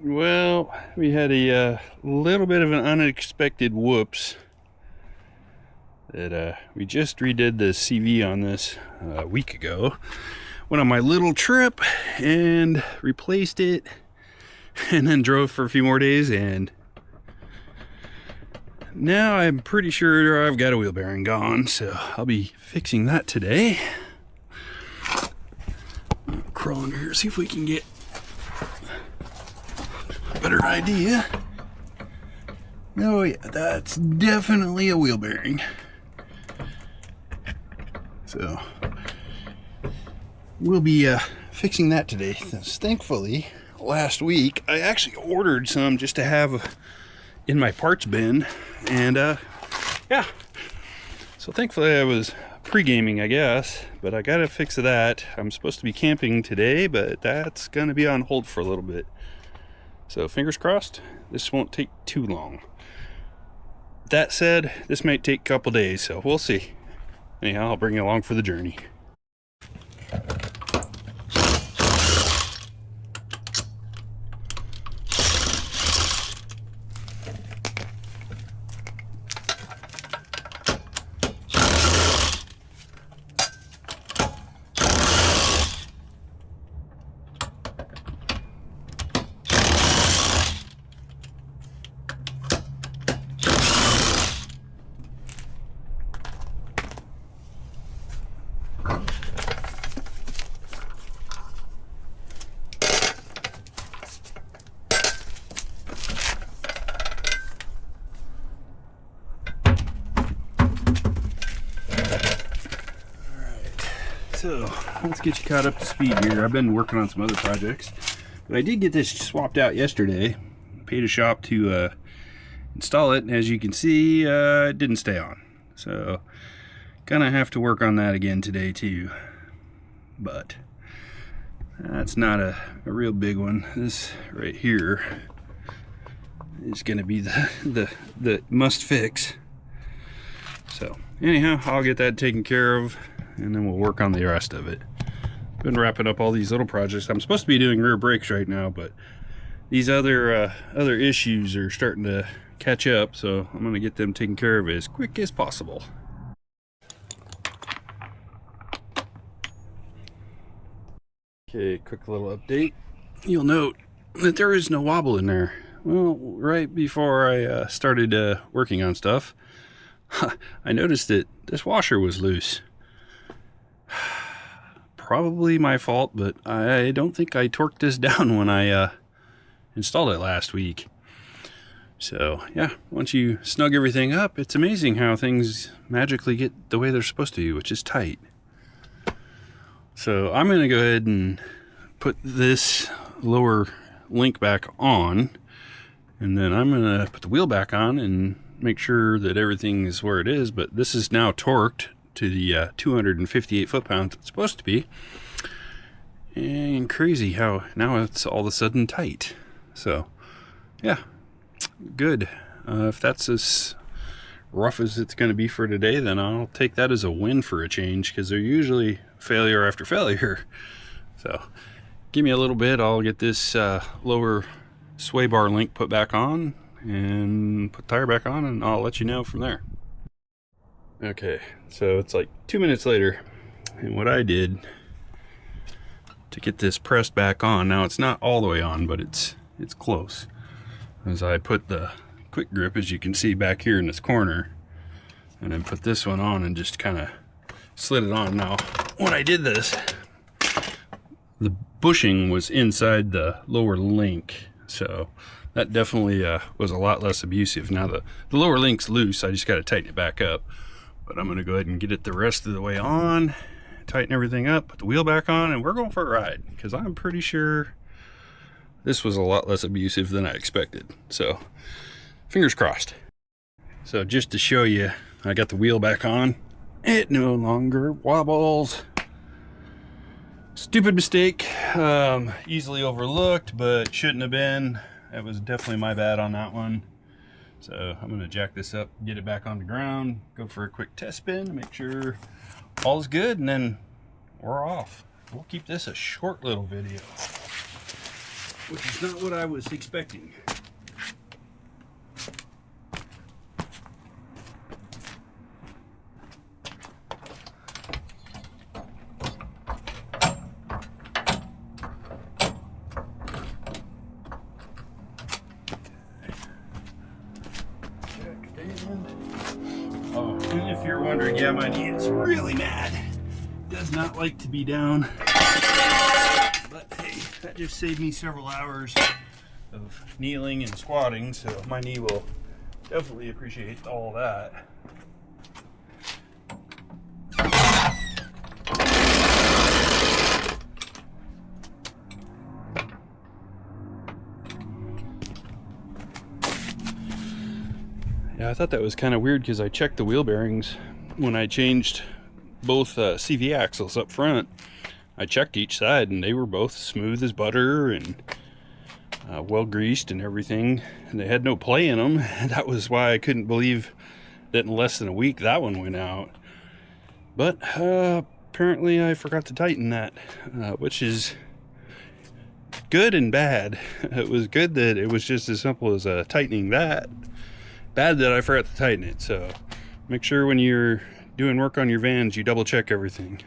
Well, we had a little bit of an unexpected whoops that we just redid the CV on this a week ago. Went on my little trip and replaced it, and then drove for a few more days, and now I'm pretty sure I've got a wheel bearing gone, so I'll be fixing that today. Crawl under here, see if we can get a better idea. Oh yeah, that's definitely a wheel bearing. So we'll be fixing that today. Thankfully, last week I actually ordered some just to have in my parts bin, and yeah. So thankfully I was pre-gaming, I guess, but I gotta fix that. I'm supposed to be camping today, but that's gonna be on hold for a little bit. So fingers crossed, this won't take too long. That said, this might take a couple days, so we'll see. Anyhow, I'll bring you along for the journey. So let's get you caught up to speed here. I've been working on some other projects, but I did get this swapped out yesterday. Paid a shop to install it, and as you can see, it didn't stay on. So gonna have to work on that again today too. But that's not a real big one. This right here is gonna be the must fix. So anyhow, I'll get that taken care of, and then we'll work on the rest of it. Been wrapping up all these little projects. I'm supposed to be doing rear brakes right now, but these other issues are starting to catch up, so I'm going to get them taken care of as quick as possible. Okay, quick little update. You'll note that there is no wobble in there. Well, right before I started working on stuff, I noticed that this washer was loose. Probably my fault, but I don't think I torqued this down when I installed it last week. So yeah, once you snug everything up, it's amazing how things magically get the way they're supposed to be, which is tight. So I'm going to go ahead and put this lower link back on, and then I'm going to put the wheel back on and make sure that everything is where it is. But this is now torqued to the 258 foot-pounds it's supposed to be, and crazy how now it's all of a sudden tight. So yeah, good. If that's as rough as it's going to be for today, then I'll take that as a win for a change, because they're usually failure after failure. So give me a little bit, I'll get this lower sway bar link put back on and put the tire back on, and I'll let you know from there. Okay, so it's like 2 minutes later, and what I did to get this pressed back on, now it's not all the way on, but it's close, as I put the quick grip, as you can see back here in this corner, and then put this one on and just kind of slid it on. Now when I did this, the bushing was inside the lower link, so that definitely was a lot less abusive. Now the lower link's loose, I just got to tighten it back up. But I'm going to go ahead and get it the rest of the way on, tighten everything up, put the wheel back on, and we're going for a ride, because I'm pretty sure this was a lot less abusive than I expected. So fingers crossed. So just to show you, I got the wheel back on. It no longer wobbles. Stupid mistake, easily overlooked, but shouldn't have been. That was definitely my bad on that one. So I'm going to jack this up, get it back on the ground, go for a quick test spin, make sure all's good, and then we're off. We'll keep this a short little video. which is not what I was expecting. Oh, and if you're wondering, yeah, my knee is really mad. Does not like to be down. But hey, that just saved me several hours of kneeling and squatting, so my knee will definitely appreciate all that. Yeah, I thought that was kind of weird because I checked the wheel bearings when I changed both CV axles up front. I checked each side and they were both smooth as butter and well greased and everything, and they had no play in them. That was why I couldn't believe that in less than a week that one went out. But apparently I forgot to tighten that, which is good and bad. It was good that it was just as simple as tightening that. Bad that I forgot to tighten it. So make sure when you're doing work on your vans you double check everything.